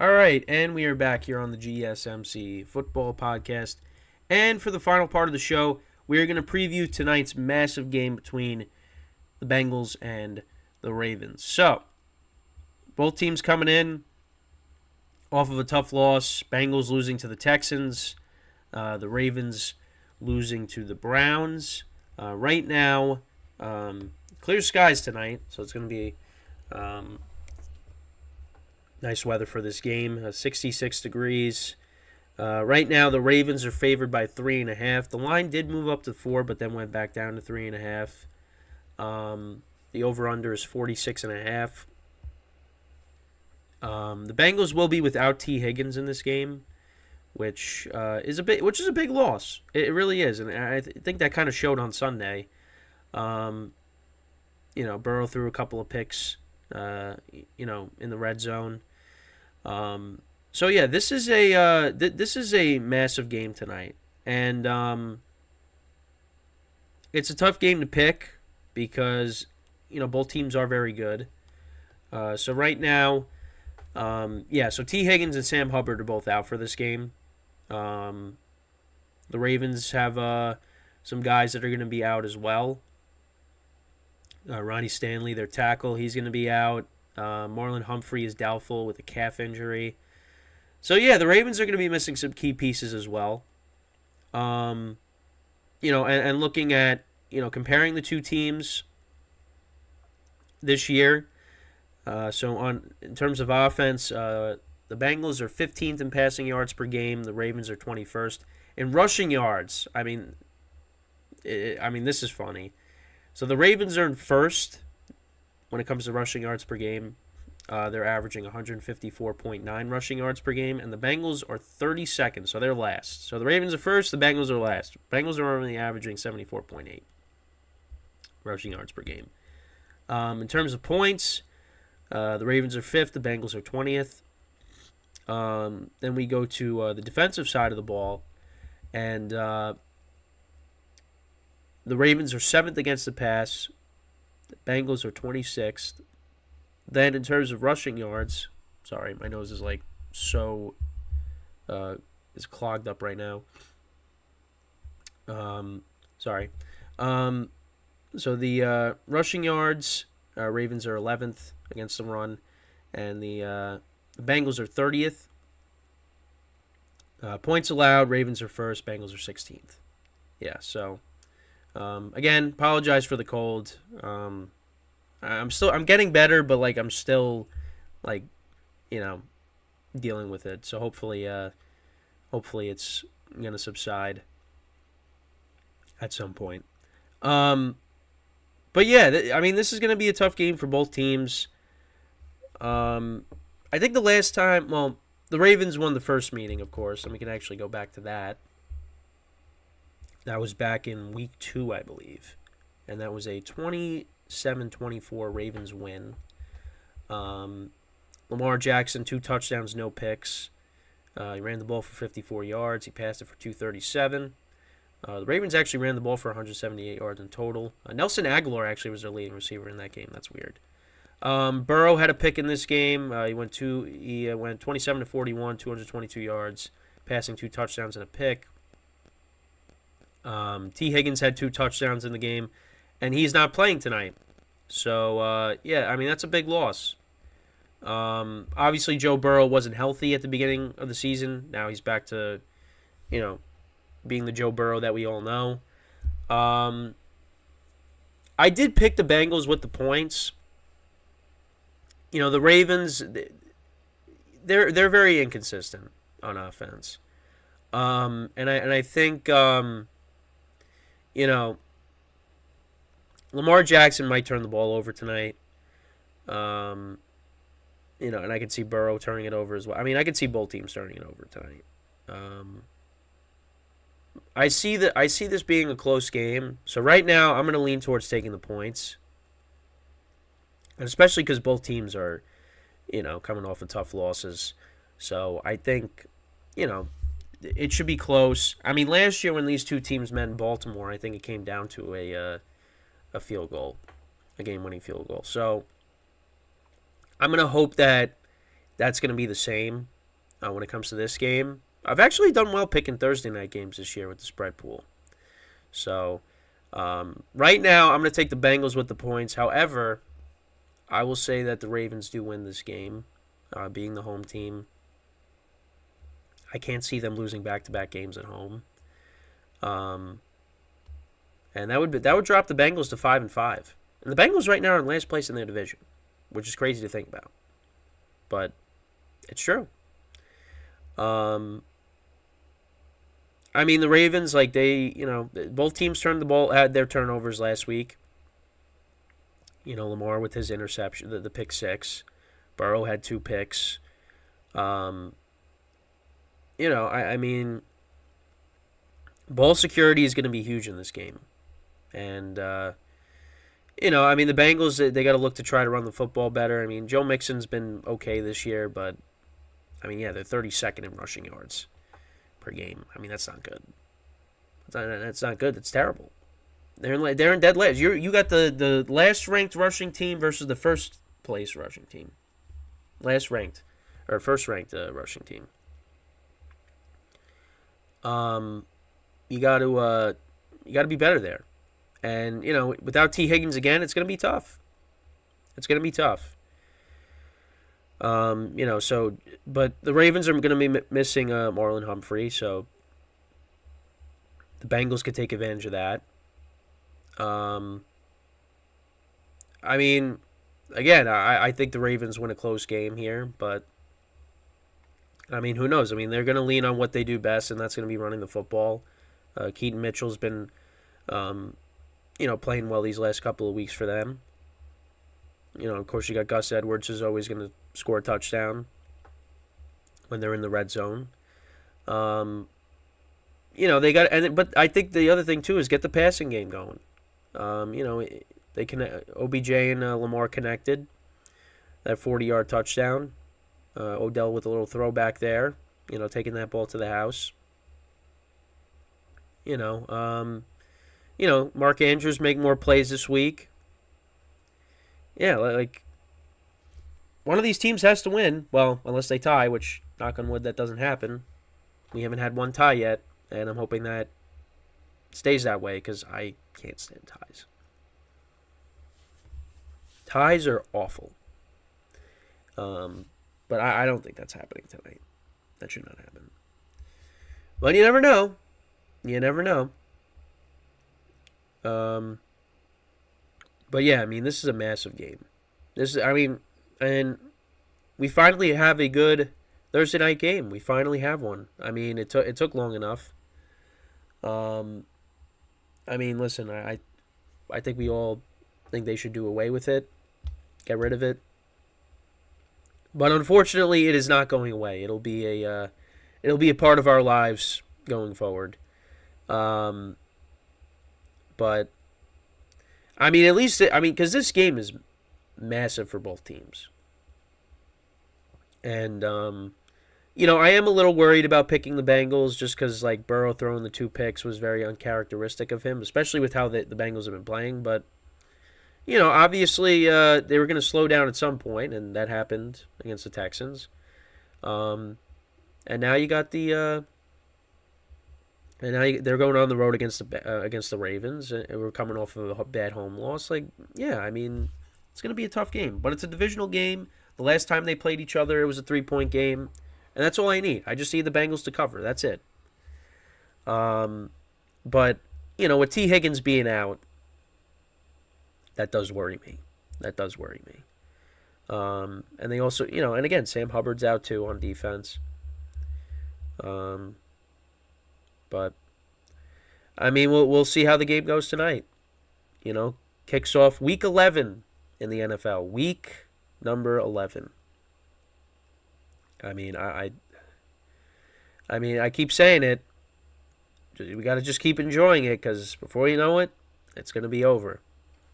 All right, and we are back here on the GSMC football podcast. And for the final part of the show, we are going to preview tonight's massive game between the Bengals and the Ravens. So, both teams coming in off of a tough loss. Bengals losing to the Texans, the Ravens losing to the Browns. Right now, clear skies tonight, so it's going to be nice weather for this game. 66 degrees. Right now, the Ravens are favored by 3.5. The line did move up to 4, but then went back down to 3.5. The over/under is 46.5. The Bengals will be without T. Higgins in this game, which is a big loss. It really is, and I think that kind of showed on Sunday. Burrow threw a couple of picks, in the red zone. So yeah, this is a massive game tonight, and it's a tough game to pick because both teams are very good. So right now, so T. Higgins and Sam Hubbard are both out for this game. The Ravens have some guys that are going to be out as well. Ronnie Stanley, their tackle, he's going to be out. Marlon Humphrey is doubtful with a calf injury. So yeah, the Ravens are going to be missing some key pieces as well. And looking at comparing the two teams this year. In terms of offense, the Bengals are 15th in passing yards per game. The Ravens are 21st in rushing yards. This is funny. So the Ravens are in first when it comes to rushing yards per game. They're averaging 154.9 rushing yards per game, and the Bengals are 32nd, so they're last. So the Ravens are first, the Bengals are last. Bengals are only averaging 74.8 rushing yards per game. In terms of points, the Ravens are 5th, the Bengals are 20th. Then we go to the defensive side of the ball, and the Ravens are 7th against the pass. The Bengals are 26th. Then in terms of rushing yards, sorry, my nose is is clogged up right now. Sorry. So the rushing yards, Ravens are 11th against the run, and the Bengals are 30th. Points allowed, Ravens are first, Bengals are 16th. Yeah, so again, apologize for the cold. I'm getting better, but I'm still dealing with it. So hopefully it's gonna subside at some point. But yeah, this is gonna be a tough game for both teams. I think the last time, the Ravens won the first meeting, of course, and we can actually go back to that. That was back in week 2, I believe, and that was a 27-24 Ravens win. Lamar Jackson, 2 touchdowns, no picks. He ran the ball for 54 yards. He passed it for 237. The Ravens actually ran the ball for 178 yards in total. Nelson Aguilar actually was their leading receiver in that game. That's weird. Burrow had a pick in this game. He went 27-41, 222 yards, passing 2 touchdowns and a pick. T. Higgins had 2 touchdowns in the game, and he's not playing tonight. So, that's a big loss. Obviously, Joe Burrow wasn't healthy at the beginning of the season. Now he's back to, being the Joe Burrow that we all know. I did pick the Bengals with the points. The Ravens, they're very inconsistent on offense. And I think, Lamar Jackson might turn the ball over tonight. And I could see Burrow turning it over as well. I could see both teams turning it over tonight. I see this being a close game. So right now, I'm going to lean towards taking the points, and especially because both teams are, coming off of tough losses. So I think, it should be close. Last year when these two teams met in Baltimore, I think it came down to a field goal, a game-winning field goal. So I'm going to hope that that's going to be the same when it comes to this game. I've actually done well picking Thursday night games this year with the spread pool. So right now, I'm going to take the Bengals with the points. However, I will say that the Ravens do win this game, being the home team. I can't see them losing back-to-back games at home. And that would drop the Bengals to 5-5. And the Bengals right now are in last place in their division, which is crazy to think about. But it's true. I mean, the Ravens, like both teams had their turnovers last week. Lamar with his interception, the pick six. Burrow had 2 picks. I mean, ball security is going to be huge in this game. And, I mean, the Bengals, they got to look to try to run the football better. I mean, Joe Mixon's been okay this year, but, I mean, yeah, they're 32nd in rushing yards per game. I mean, that's not good. That's not good. That's terrible. They're in dead last. You got the last ranked rushing team versus the first place rushing team. First ranked rushing team. You got to be better there, and without T. Higgins again, it's gonna be tough. It's gonna be tough. So but the Ravens are gonna be missing Marlon Humphrey, so the Bengals could take advantage of that. I mean, again, I think the Ravens win a close game here, but I mean, who knows? I mean, they're going to lean on what they do best, and that's going to be running the football. Keaton Mitchell's been, playing well these last couple of weeks for them. Of course, you got Gus Edwards, who's always going to score a touchdown when they're in the red zone. They got, but I think the other thing too is get the passing game going. They can OBJ and Lamar connected, that 40-yard touchdown. Odell with a little throwback there, taking that ball to the house. Mark Andrews make more plays this week. Yeah, like one of these teams has to win. Well, unless they tie, which, knock on wood, that doesn't happen. We haven't had one tie yet, and I'm hoping that stays that way because I can't stand ties. Ties are awful. But I don't think that's happening tonight. That should not happen. But you never know. You never know. But yeah, I mean, this is a massive game. And we finally have a good Thursday night game. We finally have one. I mean, it took long enough. I mean, listen, I think we all think they should do away with it, get rid of it. But unfortunately, it is not going away. It'll be a part of our lives going forward. But I mean, at least because this game is massive for both teams, and I am a little worried about picking the Bengals just because like Burrow throwing the 2 picks was very uncharacteristic of him, especially with how the Bengals have been playing. But obviously they were going to slow down at some point, and that happened against the Texans. And now you got they're going on the road against the Ravens, and we're coming off of a bad home loss. Like, yeah, I mean, it's going to be a tough game, but it's a divisional game. The last time they played each other, it was a 3-point game, and that's all I need. I just need the Bengals to cover. That's it. But with T. Higgins being out, that does worry me. And they also, and again, Sam Hubbard's out too on defense. But I mean, we'll see how the game goes tonight. Kicks off week 11 in the NFL. Week number 11. I mean, I keep saying it. We got to just keep enjoying it because before you know it, it's going to be over.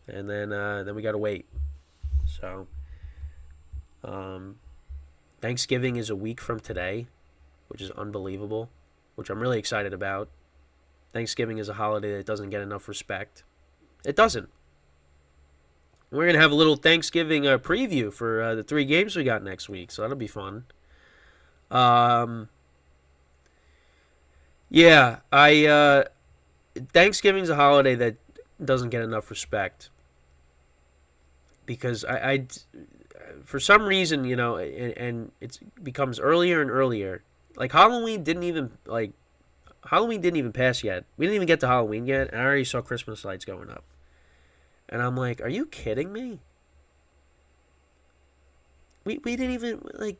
And then we got to wait. So, Thanksgiving is a week from today, which is unbelievable, which I'm really excited about. Thanksgiving is a holiday that doesn't get enough respect. It doesn't. We're going to have a little Thanksgiving preview for the 3 games we got next week, so that'll be fun. Yeah, Thanksgiving's a holiday that doesn't get enough respect because for some reason, and it becomes earlier and earlier. Like Halloween didn't even pass yet. We didn't even get to Halloween yet, and I already saw Christmas lights going up. And I'm like, are you kidding me? We didn't even, like,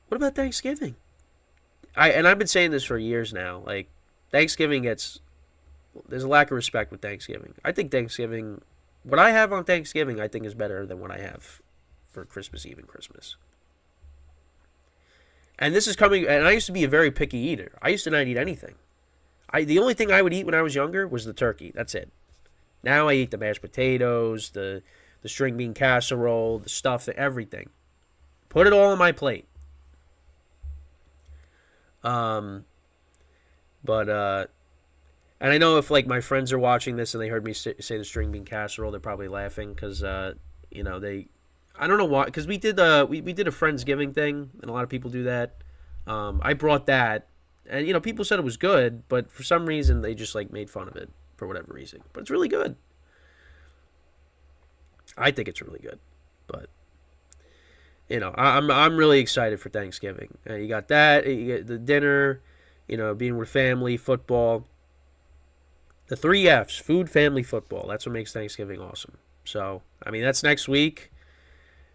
what about Thanksgiving? I've been saying this for years now. Like, Thanksgiving there's a lack of respect with Thanksgiving. I think Thanksgiving, what I have on Thanksgiving, I think is better than what I have for Christmas Eve and Christmas. And this is coming, and I used to be a very picky eater. I used to not eat anything. The only thing I would eat when I was younger was the turkey. That's it. Now I eat the mashed potatoes, the string bean casserole, the stuff, everything. Put it all on my plate. And I know if like my friends are watching this and they heard me say the string bean casserole, they're probably laughing because I don't know why, because we did a Friendsgiving thing, and a lot of people do that. I brought that, and people said it was good, but for some reason they just like made fun of it for whatever reason. But it's really good. I think it's really good, but I'm really excited for Thanksgiving. You got that, you get the dinner, being with family, football. The 3 F's: food, family, football. That's what makes Thanksgiving awesome. So, I mean, that's next week.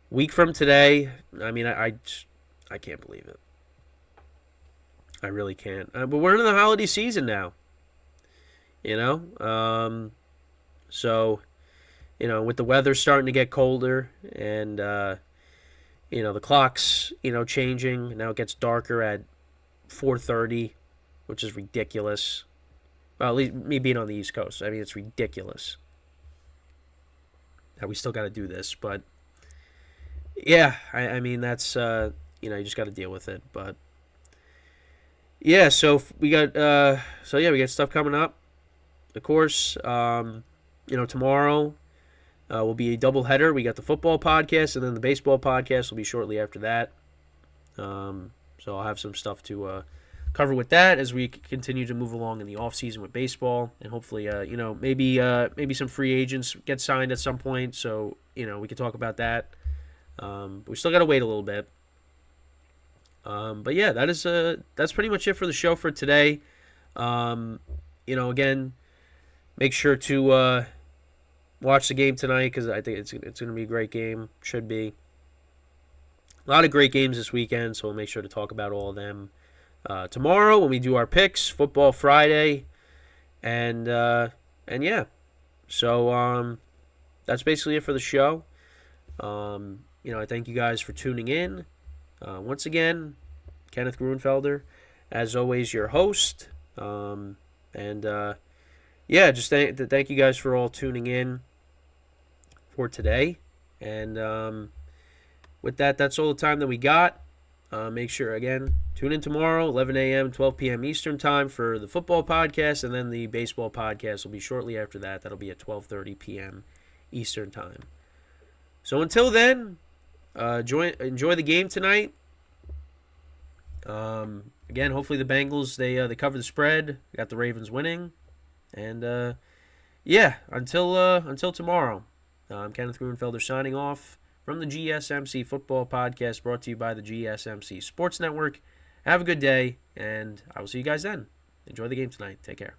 Week from today. I mean, I can't believe it. I really can't. But we're in the holiday season now. So, with the weather starting to get colder and, the clock's, changing. Now it gets darker at 4:30, which is ridiculous. Well, at least me being on the East Coast. I mean, it's ridiculous that we still got to do this. But, yeah, I mean, that's, you just got to deal with it. But, yeah, so we got stuff coming up. Of course, tomorrow will be a doubleheader. We got the football podcast, and then the baseball podcast will be shortly after that. So I'll have some stuff to cover with that as we continue to move along in the off season with baseball, and hopefully, maybe some free agents get signed at some point. So we can talk about that. But we still got to wait a little bit. But yeah, that's pretty much it for the show for today. Again, make sure to watch the game tonight because I think it's going to be a great game. Should be. A lot of great games this weekend, so we'll make sure to talk about all of them tomorrow when we do our picks, Football Friday, and yeah. So that's basically it for the show. I thank you guys for tuning in. Once again, Kenneth Gruenfelder, as always, your host. Just thank you guys for all tuning in for today. And with that, that's all the time that we got. Make sure, again, tune in tomorrow, 11 a.m., 12 p.m. Eastern Time for the football podcast, and then the baseball podcast will be shortly after that. That'll be at 12:30 p.m. Eastern Time. So until then, enjoy the game tonight. Again, hopefully the Bengals, they cover the spread. Got the Ravens winning. And, until tomorrow, I'm Kenneth Gruenfelder signing off from the GSMC Football Podcast, brought to you by the GSMC Sports Network. Have a good day, and I will see you guys then. Enjoy the game tonight. Take care.